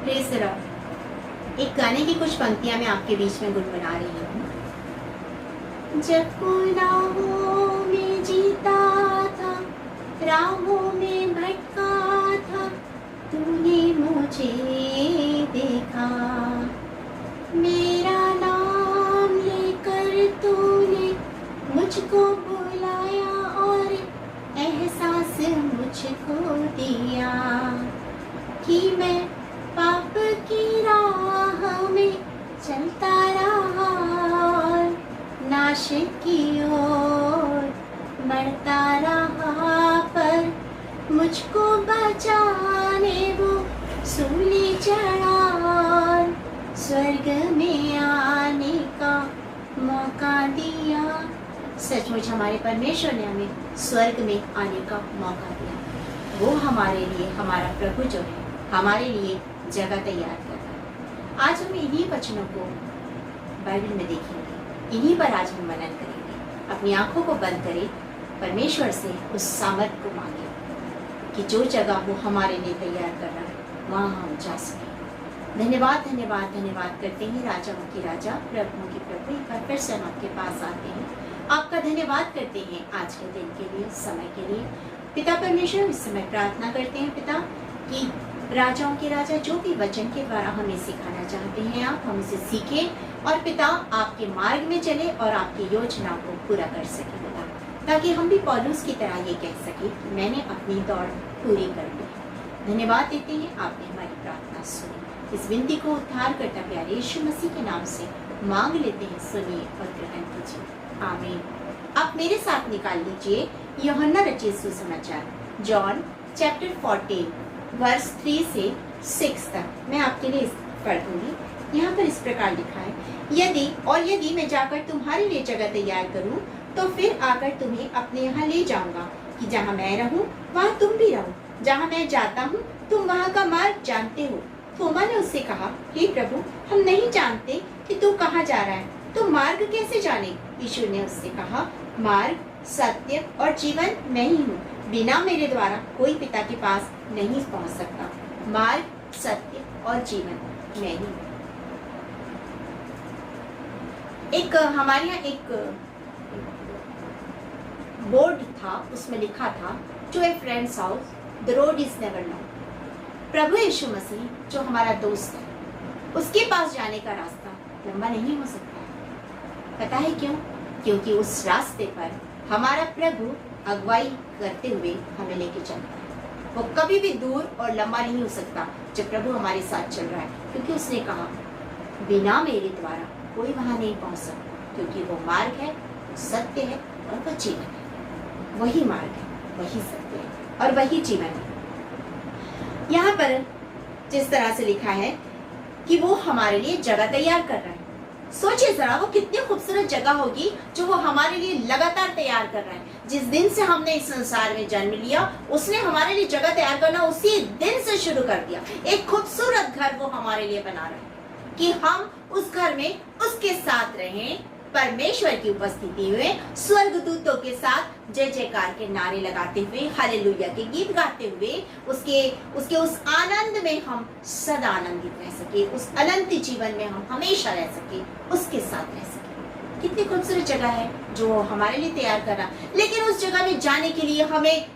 Praise the Lord. एक गाने की कुछ पंक्तियां मैं आपके बीच में गुनगुना रही हूँ। जब गुनाहों में जीता था, राहों में भटका था, तूने मुझे देखा। मेरा नाम लेकर तूने मुझको बुलाया और एहसास मुझको दिया कि मैं पाप की राह में चलता रहा और नाश की ओर बढ़ता रहा, पर मुझको बचाने वो सूली चढ़ा और स्वर्ग में आने का मौका दिया। सचमुच हमारे परमेश्वर ने हमें स्वर्ग में आने का मौका दिया। वो हमारे लिए, हमारा प्रभु जो है, हमारे लिए जगह तैयार कर रहा है। आज हम इन्हीं वचनों को बाइबल में देखेंगे, इन्हीं पर आज हम मनन करेंगे। अपनी आंखों को बंद करें, परमेश्वर से उस सामर्थ को मांगे कि जो जगह वो हमारे लिए तैयार कर रहा है वहाँ हम जा सकें। धन्यवाद धन्यवाद धन्यवाद करते हैं राजाओं की राजा, प्रभुओं की प्रभु। एक बार फिर से हम आपके पास आते हैं, आपका धन्यवाद करते हैं आज के दिन के लिए, समय के लिए। पिता परमेश्वर, इस समय प्रार्थना करते हैं पिता कि राजाओं के राजा जो भी वचन के द्वारा हमें सिखाना चाहते हैं, आप हम इसे सीखें और पिता आपके मार्ग में चले और आपकी योजना को पूरा कर सके पिता, ताकि हम भी पौलुस की तरह ये कह सके कि मैंने अपनी दौड़ पूरी कर ली। धन्यवाद देते हैं, आपने हमारी प्रार्थना सुनी। इस विनती को उद्धार करता प्यारे यीशु मसीह के नाम से मांग लेते हैं, सुनिए और ग्रहण कीजिए, आमीन। आप मेरे साथ निकाल लीजिए यूहन्ना रचित सुसमाचार, जॉन चैप्टर 14 वर्स 3 से 6 तक। मैं आपके लिए पढ़ दूंगी। यहाँ पर इस प्रकार लिखा है, यदि मैं जाकर तुम्हारे लिए जगह तैयार करूँ तो फिर आकर तुम्हें अपने यहाँ ले जाऊंगा कि जहाँ मैं रहूँ वहाँ तुम भी रहो। जहाँ मैं जाता हूँ तुम वहाँ का मार्ग जानते हो। थोमा ने उससे कहा, हे प्रभु, हम नहीं जानते कि तू कहाँ जा रहा है, तो मार्ग कैसे जाने? यीशु ने उससे कहा, मार्ग, सत्य और जीवन मैं ही हूँ। बिना मेरे द्वारा कोई पिता के पास नहीं पहुँच सकता। मार्ग, सत्य और जीवन मैं ही हूँ। एक हमारे यहाँ एक बोर्ड था, उसमें लिखा था, to a friend's house the road is never known. प्रभु यीशु मसीह जो हमारा दोस्त है, उसके पास जाने का रास्ता लंबा नहीं हो सकता। पता है क्यों? क्योंकि उस रास्ते पर हमारा प्रभु अगुवाई करते हुए हमें लेके चलता है। वो कभी भी दूर और लंबा नहीं हो सकता जब प्रभु हमारे साथ चल रहा है, क्योंकि उसने कहा, बिना मेरे द्वारा कोई वहां नहीं पहुंच सकता, क्योंकि वो मार्ग है, सत्य है और वो जीवन है। वही मार्ग है, वही सत्य है और वही जीवन है। यहाँ पर जिस तरह से लिखा है कि वो हमारे लिए जगह तैयार कर रहा है, सोचिए जरा वो कितनी खूबसूरत जगह होगी जो वो हमारे लिए लगातार तैयार कर रहा है। जिस दिन से हमने इस संसार में जन्म लिया, उसने हमारे लिए जगह तैयार करना उसी दिन से शुरू कर दिया। एक खूबसूरत घर वो हमारे लिए बना रहा है कि हम उस घर में उसके साथ रहें, परमेश्वर की उपस्थिति में स्वर्गदूतों के साथ जय जयकार के नारे लगाते हुए, हालेलुया के गीत गाते हुए, उसके उस आनंद में हम सदा आनंदित रह सके, उस अनंत जीवन में हम हमेशा रह सके, उसके साथ रह सके। कितनी खूबसूरत जगह है जो हमारे लिए तैयार करा। लेकिन उस जगह में जाने के लिए हमें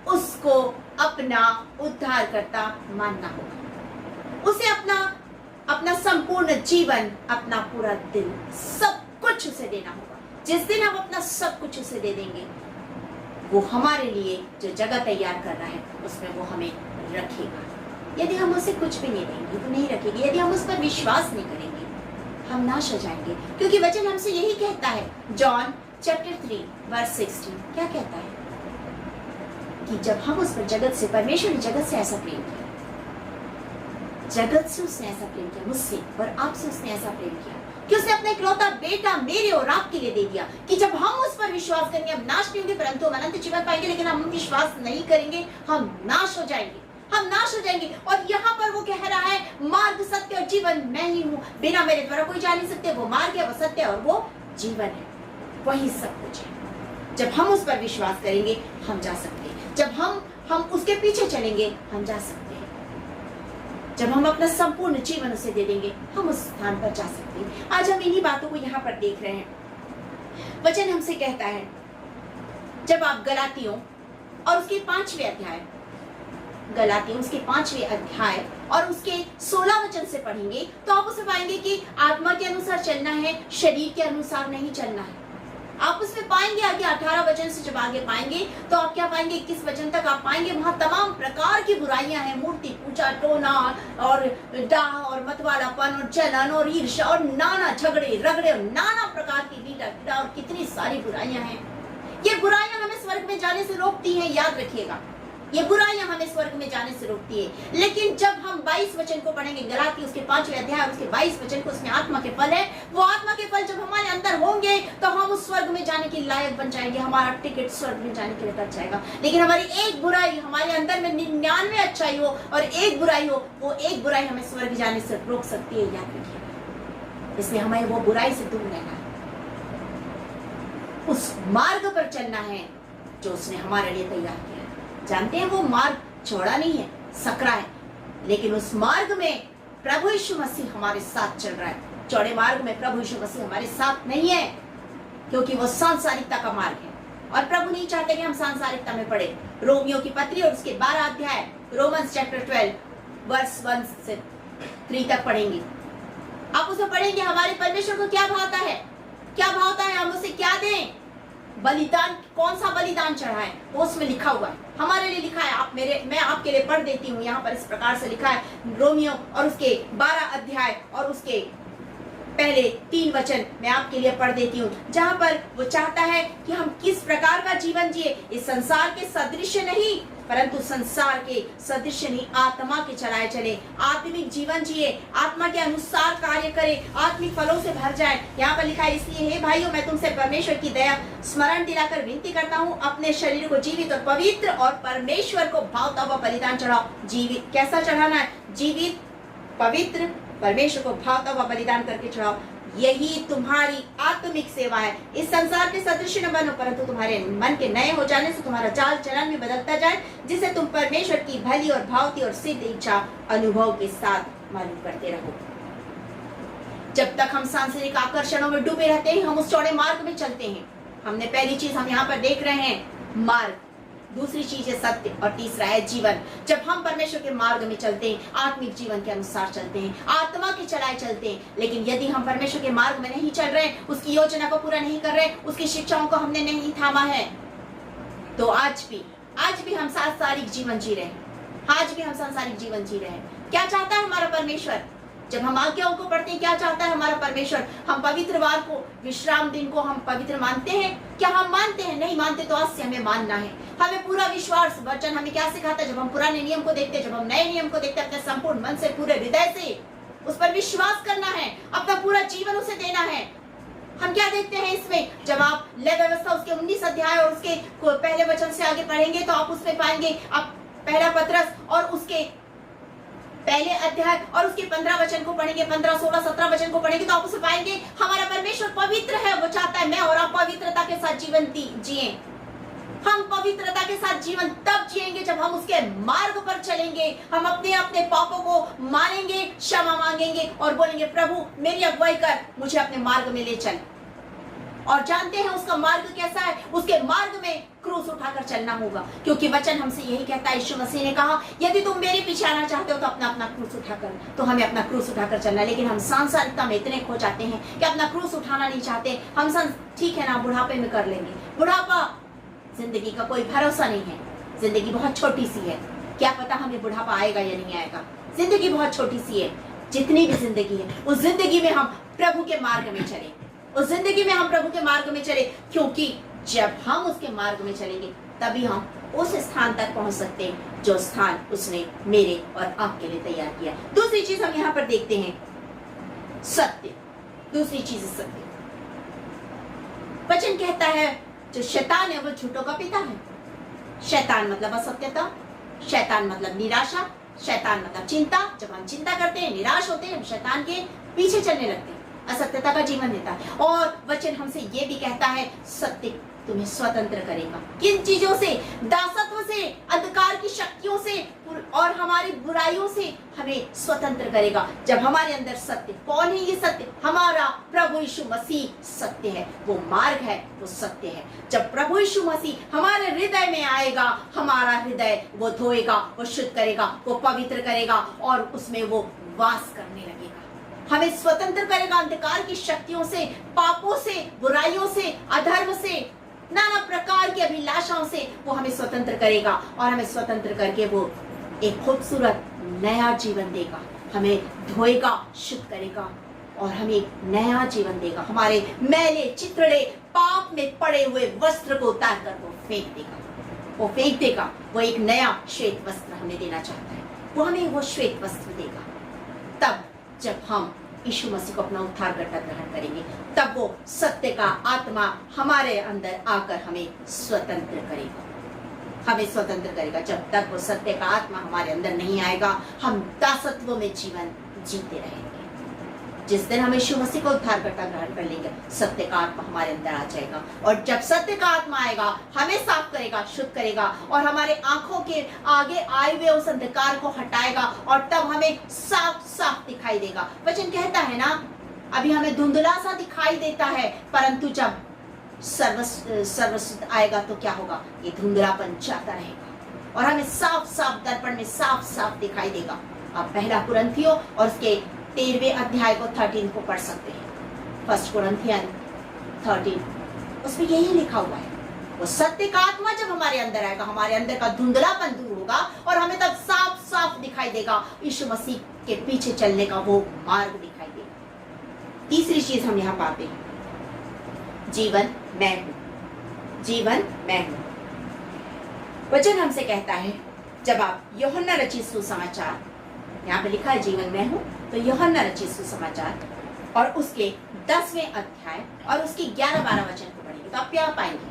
उसको अपना उद्धारकर्ता मानना होगा, उसे अपना संपूर्ण जीवन, अपना पूरा दिल, सब कुछ उसे देना होगा। जिस दिन हम अपना सब कुछ उसे दे देंगे, वो हमारे लिए जो जगह तैयार कर रहा है उसमें वो हमें रखेगा। यदि हम उसे कुछ भी नहीं देंगे तो नहीं रखेगी। यदि हम उस पर विश्वास नहीं करेंगे, हम नाश हो जाएंगे, क्योंकि वचन हमसे यही कहता है। जॉन चैप्टर 3 वर्स 16 क्या कहता है कि जब हम उस पर जगत से, परमेश्वर ने जगत से ऐसा प्रेम किया, जगत से उसने ऐसा प्रेम किया, मुझसे और आपसे उसने ऐसा प्रेम किया कि उसने अपना इकलौता बेटा मेरे और आपके लिए दे दिया, कि जब हम उस पर विश्वास करेंगे हम नाश नहीं होंगे परंतु हम अनंत जीवन पाएंगे। लेकिन हम विश्वास नहीं करेंगे, हम नाश हो जाएंगे, हम नाश हो जाएंगे। और यहाँ पर वो कह रहा है, मार्ग, सत्य और जीवन मैं ही हूँ। बिना मेरे द्वारा कोई जा नहीं सकते। वो मार्ग है, वो सत्य और वो जीवन है, वही सब कुछ है। जब हम उस पर विश्वास करेंगे हम जा सकते हैं। जब हम उसके पीछे चलेंगे हम जा सकते हैं। जब हम अपना संपूर्ण जीवन उसे दे देंगे, हम उस स्थान पर जा सकते हैं। आज हम इन्हीं बातों को यहाँ पर देख रहे हैं। वचन हमसे कहता है, जब आप गलातियों और उसके 5वें अध्याय, गलातियों उसके 5वें अध्याय और उसके 16 वचन से पढ़ेंगे तो आप उसे पाएंगे कि आत्मा के अनुसार चलना है, शरीर के अनुसार नहीं चलना है। आप उसमें पाएंगे आगे 18 वचन से जब आगे पाएंगे तो आप क्या पाएंगे, 21 वचन तक आप पाएंगे वहां तमाम प्रकार की बुराइयां हैं, मूर्ति पूजा, टोना और डाह और मतवालापन और जलन और ईर्ष्या और नाना झगड़े रगड़े और नाना प्रकार की लीला और कितनी सारी बुराइयां हैं। ये बुराइयां हमें स्वर्ग में जाने से रोकती हैं, याद रखिएगा, ये बुराइयां हमें स्वर्ग में जाने से रोकती है। लेकिन जब हम 22 वचन को पढ़ेंगे, गलाती उसके 5वें अध्याय उसके 22 वचन को, उसमें आत्मा के फल है, वो आत्मा के फल जब हमारे अंदर होंगे तो हम उस स्वर्ग में जाने के लायक बन जाएंगे, हमारा टिकट स्वर्ग में जाने के लिए कट जाएगा। लेकिन हमारी एक बुराई, हमारे अंदर में 99 अच्छाई हो और एक बुराई हो, वो एक बुराई हमें स्वर्ग जाने से रोक सकती है, याद रखिएगा। इसलिए हमें वो बुराई से दूर रहना है, उस मार्ग पर चलना है जो उसने हमारे लिए तैयार किया। जानते हैं वो मार्ग चौड़ा नहीं है, सकरा है, लेकिन उस मार्ग में प्रभु यीशु मसीह हमारे साथ चल रहा है। चौड़े मार्ग में प्रभु यीशु मसीह हमारे साथ नहीं है, क्योंकि वो सांसारिकता का मार्ग है और प्रभु नहीं चाहते कि हम सांसारिकता में पड़े। रोमियो की पत्री और उसके 12 अध्याय, रोमन्स चैप्टर 12 वर्स 1 से 3 तक पढ़ेंगे। आप उसे पढ़ेंगे, हमारे परमेश्वर को क्या भावता है, क्या भावता है, हम उसे क्या दें, बलिदान, कौन सा बलिदान चढ़ाएं, वो उसमें लिखा हुआ है, हमारे लिए लिखा है। मैं आपके लिए पढ़ देती हूँ, यहाँ पर इस प्रकार से लिखा है, रोमियो और उसके 12 अध्याय और उसके पहले 3 वचन मैं आपके लिए पढ़ देती हूँ, जहाँ पर वो चाहता है कि हम किस प्रकार का जीवन जिए, इस संसार के सदृश नहीं, परंतु संसार के सदृश नहीं, आत्मा के चलाए चले, आत्मिक जीवन जिए, आत्मा के अनुसार कार्य करे, आत्मिक फलों से भर जाए। यहाँ पर लिखा है, इसलिए हे भाइयों, मैं तुमसे परमेश्वर की दया स्मरण दिलाकर विनती करता हूँ, अपने शरीर को जीवित और पवित्र और परमेश्वर को भावता हुआ बलिदान चढ़ाओ। जीवित कैसा चढ़ाना है, जीवित, पवित्र, परमेश्वर को भावता हुआ बलिदान करके चढ़ाओ, यही तुम्हारी आत्मिक सेवा है। इस संसार के सदृश न बनो, परंतु तुम्हारे मन के नए हो जाने से तुम्हारा चाल चलन में बदलता जाए, जिससे तुम परमेश्वर की भली और भावती और सिद्ध इच्छा अनुभव के साथ मालूम करते रहो। जब तक हम सांसारिक आकर्षणों में डूबे रहते हैं, हम उस चौड़े मार्ग में चलते हैं। हमने पहली चीज हम यहाँ पर देख रहे हैं, मार्ग, दूसरी चीज है सत्य और तीसरा है जीवन। जब हम परमेश्वर के मार्ग में चलते हैं, आत्मिक जीवन के अनुसार चलते हैं, आत्मा के चलाए चलते हैं, लेकिन यदि हम परमेश्वर के मार्ग में नहीं चल रहे, उसकी योजना को पूरा नहीं कर रहे, उसकी शिक्षाओं को हमने नहीं थामा है, तो आज भी हम सांसारिक जीवन जी रहे हैं। आज भी हम सांसारिक जीवन जी रहे हैं। क्या चाहता है हमारा परमेश्वर? जब हम आज्ञाओं को पढ़ते हैं, क्या चाहता है हमारा परमेश्वर? हम पवित्रवार को, विश्राम दिन को हम पवित्र मानते हैं? क्या हम मानते हैं? नहीं मानते तो आज से हमें मानना है। हमें पूरा विश्वास, वचन हमें क्या सिखाता है? जब हम पुराने नियम को देखते हैं, जब हम नए नियम को देखते हैं, अपने संपूर्ण मन से, पूरे हृदय से उस पर विश्वास करना है, अपना पूरा जीवन उसे देना है। हम क्या देखते हैं इसमें? जब आप लय व्यवस्था उसके 19 अध्याय और उसके पहले वचन से आगे पढ़ेंगे तो आप उसमें पाएंगे, आप पहला पत्रस और उसके पहले अध्याय और उसके 15 वचन को पढ़ेंगे, 15, 16, 17 वचन को पढ़ेंगे तो आप उसे पाएंगे, हमारा परमेश्वर पवित्र है। वो चाहता है मैं और आप पवित्रता के साथ जीवन जिए। हम पवित्रता के साथ जीवन तब जिएंगे जब हम उसके मार्ग पर चलेंगे। हम अपने पापों को मानेंगे, क्षमा मांगेंगे और बोलेंगे, प्रभु मेरी अगुवाई कर, मुझे अपने मार्ग में ले चल। और जानते हैं उसका मार्ग कैसा है? उसके मार्ग में क्रूस उठाकर चलना होगा, क्योंकि वचन हमसे यही कहता है। यीशु मसीह ने कहा, यदि तुम मेरे पीछे आना चाहते हो तो अपना क्रूस उठाकर, तो हमें अपना क्रूस उठाकर चलना। लेकिन हम सांसारिकता में इतने खो जाते हैं कि अपना क्रूस उठाना नहीं चाहते। हम ठीक है ना, बुढ़ापे में कर लेंगे। बुढ़ापा जिंदगी का कोई भरोसा नहीं है। जिंदगी बहुत छोटी सी है, क्या पता हमें बुढ़ापा आएगा या नहीं आएगा। जिंदगी बहुत छोटी सी है। जितनी भी जिंदगी है, उस जिंदगी में हम प्रभु के मार्ग में चले, उस जिंदगी में हम प्रभु के मार्ग में चले, क्योंकि जब हम उसके मार्ग में चलेंगे तभी हम उस स्थान तक पहुंच सकते हैं जो स्थान उसने मेरे और आपके लिए तैयार किया। दूसरी चीज हम यहाँ पर देखते हैं, सत्य। दूसरी चीज सत्य। वचन कहता है जो शैतान है वो झूठों का पिता है। शैतान मतलब असत्यता, शैतान मतलब निराशा, शैतान मतलब चिंता। जब हम चिंता करते हैं, निराश होते हैं, शैतान के पीछे चलने लगते हैं, असत्यता का जीवन देता है। और वचन हमसे ये भी कहता है, सत्य तुम्हें स्वतंत्र करेगा। किन चीजों से? दासत्व से, अंधकार की शक्तियों से और हमारी बुराइयों से हमें स्वतंत्र करेगा। जब हमारे अंदर सत्य, कौन है ये सत्य? हमारा प्रभु यीशु मसीह सत्य है, वो मार्ग है, वो सत्य है। जब प्रभु यीशु मसीह हमारे हृदय में आएगा, हमारा हृदय वो धोएगा, वो शुद्ध करेगा, वो पवित्र करेगा और उसमें वो वास करने लगेगा। हमें स्वतंत्र करेगा अंधकार की शक्तियों से, पापों से, बुराइयों से, अधर्म से, नाना प्रकार की अभिलाषाओं से वो हमें स्वतंत्र करेगा और हमें स्वतंत्र करके वो एक खूबसूरत नया जीवन देगा। हमें धोएगा, शुद्ध करेगा और हमें एक नया जीवन देगा। हमारे मैले चिथड़े पाप में पड़े हुए वस्त्र को उतार कर वो फेंक देगा। वो एक नया श्वेत वस्त्र हमें देना चाहता है। वो हमें वो श्वेत वस्त्र देगा तब जब हम यीशु मसीह को अपना उद्धारकर्ता ग्रहण करेंगे। तब वो सत्य का आत्मा हमारे अंदर आकर हमें स्वतंत्र करेगा। जब तक वो सत्य का आत्मा हमारे अंदर नहीं आएगा, हम दासत्व में जीवन जीते रहेंगे। जिस दिन हम यीशु मसीह को उद्धारकर्ता ग्रहण कर लेंगे, सत्य का आत्मा हमारे अंदर आ जाएगा और जब सत्य का आत्मा आएगा, हमें साफ करेगा, शुद्ध करेगा और हमारे आंखों के आगे आए हुए उस अंधकार को हटाएगा और तब हमें साफ साफ दिखाई देगा। वचन कहता है ना, अभी हमें धुंधला सा दिखाई देता है, परंतु जब सर्वसिद्ध आएगा तो क्या होगा? ये धुंधलापन जाता रहेगा और हमें साफ साफ दर्पण में साफ साफ दिखाई देगा। आप पहला कुरिन्थियों और उसके 13वें अध्याय को 13 को पढ़ सकते हैं। फर्स्ट कुरिन्थियन 13, उसमें यही लिखा हुआ है। वो सत्य का आत्मा जब हमारे अंदर आएगा, हमारे अंदर का धुंधलापन दूर होगा और हमें तब साफ साफ दिखाई देगा। यीशु मसीह के पीछे चलने का वो मार्ग दिखाई देगा। तीसरी चीज हम यहाँ पाते हैं, जीवन मैं हूं। जीवन मैं हूं। वचन हमसे कहता है, जब आप यूहन्ना रचित सुसमाचार, यहाँ पे लिखा है जीवन मैं हूं, तो यूहन्ना रचित सुसमाचार और उसके 10वें अध्याय और उसके 11-12 वचन को पढ़ेंगे तो आप क्या पाएंगे?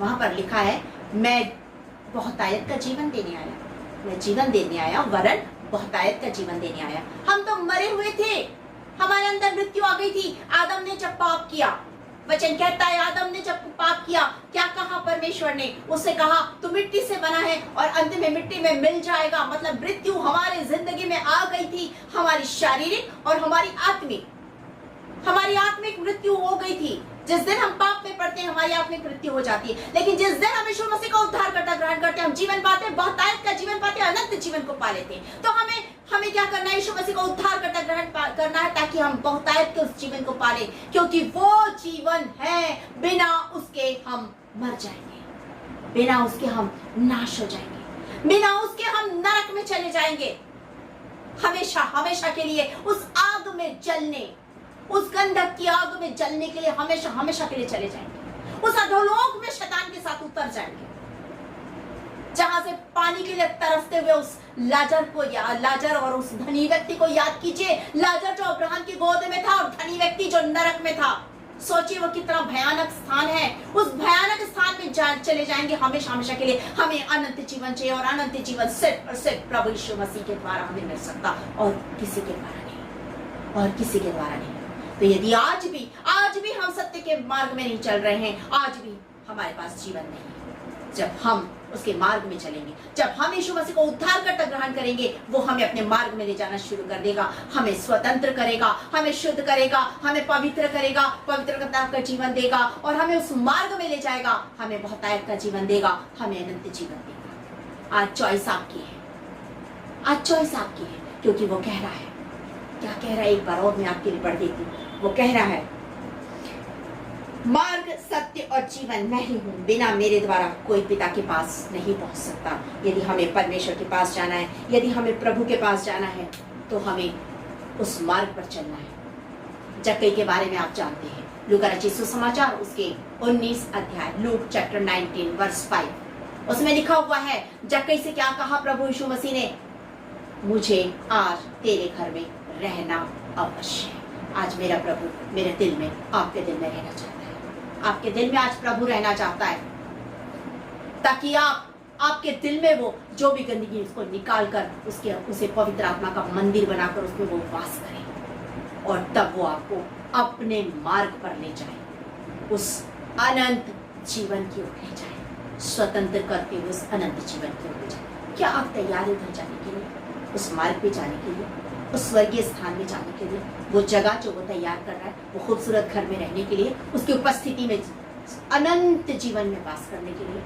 वहां पर लिखा है, मैं बहुतायत का जीवन देने आया। मैं जीवन देने आया, वरन बहुतायत का जीवन देने आया। हम तो मरे हुए थे, हमारे अंदर मृत्यु आ गई थी। आदम ने जब पाप किया, वचन कहता है आदम ने जब पाप किया, क्या कहा परमेश्वर ने? उससे कहा तू मिट्टी से बना है और अंत में मिट्टी में मिल जाएगा। मतलब मृत्यु हमारे जिंदगी में आ गई थी। हमारी शारीरिक और हमारी आत्मिक मृत्यु हो गई थी। जिस दिन हम पाप में पड़ते हैं, हमारी आत्मिक मृत्यु हो जाती है। लेकिन जिस दिन हम यीशु मसीह को उद्धारकर्ता ग्रहण करते हैं, हम जीवन पाते हैं, बहुतायत का जीवन पाते हैं, अनंत जीवन को पा लेते हैं। तो हमें क्या करना है? यीशु मसीह को उद्धारकर्ता ग्रहण करना है ताकि हम बहुतायत के उस जीवन को पाले, क्योंकि वो जीवन है, बिना उसके हम मर जाएंगे, बिना उसके हम नाश हो जाएंगे, बिना उसके हम नरक में चले जाएंगे, हमेशा हमेशा के लिए उस आग में जलने, उस गंधक की आग में जलने के लिए हमेशा हमेशा के लिए चले जाएंगे। उस अधोलोक में शैतान के साथ उतर जाएंगे, जहां से पानी के लिए तरसते हुए उस लाजर और उस धनी व्यक्ति को याद कीजिए। लाजर जो अब्राहम की गोद में था और धनी व्यक्ति जो नरक में था। सोचिए वो कितना भयानक स्थान है। उस भयानक स्थान में चले जाएंगे हमेशा हमेशा के लिए। हमें अनंत जीवन चाहिए और अनंत जीवन सिर्फ और सिर्फ प्रभु यीशु मसीह के द्वारा हमें मिल सकता, और किसी के द्वारा नहीं, और किसी के द्वारा नहीं। तो यदि आज भी हम सत्य के मार्ग में नहीं चल रहे हैं, आज भी हमारे पास जीवन नहीं है। जब हम उसके मार्ग में चलेंगे, जब हम यीशु मसीह को उद्धारकर्ता ग्रहण करेंगे, वो हमें अपने मार्ग में ले जाना शुरू कर देगा। हमें स्वतंत्र करेगा, हमें शुद्ध करेगा, हमें पवित्र करेगा, पवित्रता का जीवन देगा और हमें उस मार्ग में ले जाएगा। हमें बहुतायत का जीवन देगा, हमें अनंत जीवन देगा। आज चॉइस आपकी है, आज चॉइस आपकी है, क्योंकि वो कह रहा है, क्या कह रहा है? एक बार और मैं आपके लिए पढ़ देती हूँ। वो कह रहा है, मार्ग, सत्य और जीवन मैं ही हूँ, बिना मेरे द्वारा कोई पिता के पास नहीं पहुंच सकता। यदि हमें परमेश्वर के पास जाना है, यदि हमें प्रभु के पास जाना है, तो हमें उस मार्ग पर चलना है। जक्कई के बारे में आप जानते हैं, लूका रचित सुसमाचार उसके 19 अध्याय, लूक चैप्टर 19 वर्स 5, उसमें लिखा हुआ है, जक्कई से क्या कहा प्रभु यीशु मसीह ने? मुझे आज तेरे घर में रहना अवश्य है। आज मेरा प्रभु मेरे दिल में, आपके दिल में रहना चाहता है। आपके दिल में आज प्रभु रहना चाहता है, ताकि आपके दिल में वो जो भी गंदगी उसको निकाल कर उसे पवित्र आत्मा का मंदिर बनाकर उसमें वो वास करे, और तब वो आपको अपने मार्ग पर ले जाए, उस अनंत जीवन की ओर ले जाए, स्वतंत्र करके उस अनंत जीवन की ओर ले जाए। क्या आप तैयार हैं उधर जाने के लिए, उस मार्ग पे जाने के लिए, उस स्वर्गीय स्थान में जाने के लिए? वो जगह जो वो तैयार कर रहा है, वो खूबसूरत घर में रहने के लिए, उसकी उपस्थिति में अनंत जीवन में वास करने के लिए।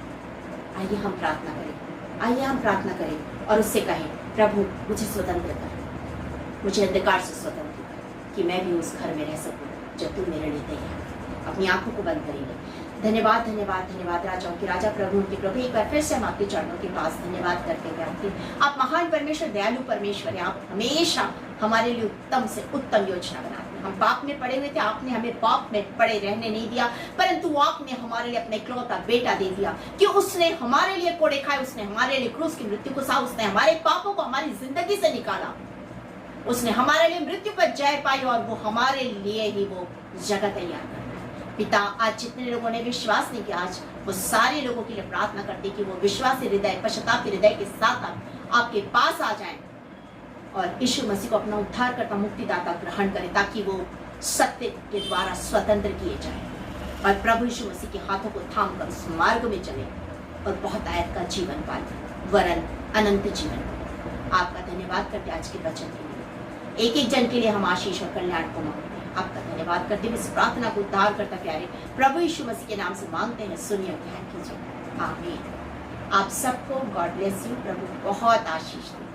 आइए हम प्रार्थना करें, आइए हम प्रार्थना करें और उससे कहें, प्रभु मुझे स्वतंत्र कर, मुझे अंधकार से स्वतंत्र कर, कि मैं भी उस घर में रह सकूं जो तू मेरे लिए तैयार। अपनी आंखों को बंद करेंगे। धन्यवाद धन्यवाद धन्यवाद राजाओं के राजा, प्रभु के प्रभु, एक बार फिर से हम आपके चरणों के पास धन्यवाद करते हुए आपके, आप महान परमेश्वर, दयालु परमेश्वर है। आप हमेशा हमारे लिए उत्तम से उत्तम योजना बनाते हैं। हम पाप में पड़े हुए थे, आपने हमें पाप में पड़े रहने नहीं दिया, परंतु आपने हमारे लिए अपने इकलौता बेटा दे दिया कि उसने हमारे लिए कोड़े खाए, उसने हमारे लिए क्रूस की मृत्यु को सहा, उसने हमारे पापों को हमारी जिंदगी से निकाला, उसने हमारे लिए मृत्यु पर जय पाई और वो हमारे लिए ही वो जगह तैयार कर। पिता, आज जितने लोगों ने विश्वास नहीं किया, आज वो सारे लोगों के लिए प्रार्थना करती कि वो विश्वास हृदय, पश्चाताप के हृदय के साथ आपके पास आ जाएं और यीशु मसीह को अपना उद्धारकर्ता, मुक्तिदाता ग्रहण करें, ताकि वो सत्य के द्वारा स्वतंत्र किए जाएं और प्रभु यीशु मसीह के हाथों को थाम कर उस मार्ग में चले और बहुत आयत का जीवन पाए, वरन अनंत जीवन। आपका धन्यवाद करते आज के वचन के लिए, एक एक जन के लिए हम आशीष और कल्याण को मांगते हैं। आपका धन्यवाद करते हुए इस प्रार्थना को उद्धार करता प्यारे प्रभु यीशु मसीह के नाम से मांगते हैं, सुनिए और ध्यान कीजिए, आमीन। आप सबको गॉड ब्लेस यू, प्रभु बहुत आशीष दे।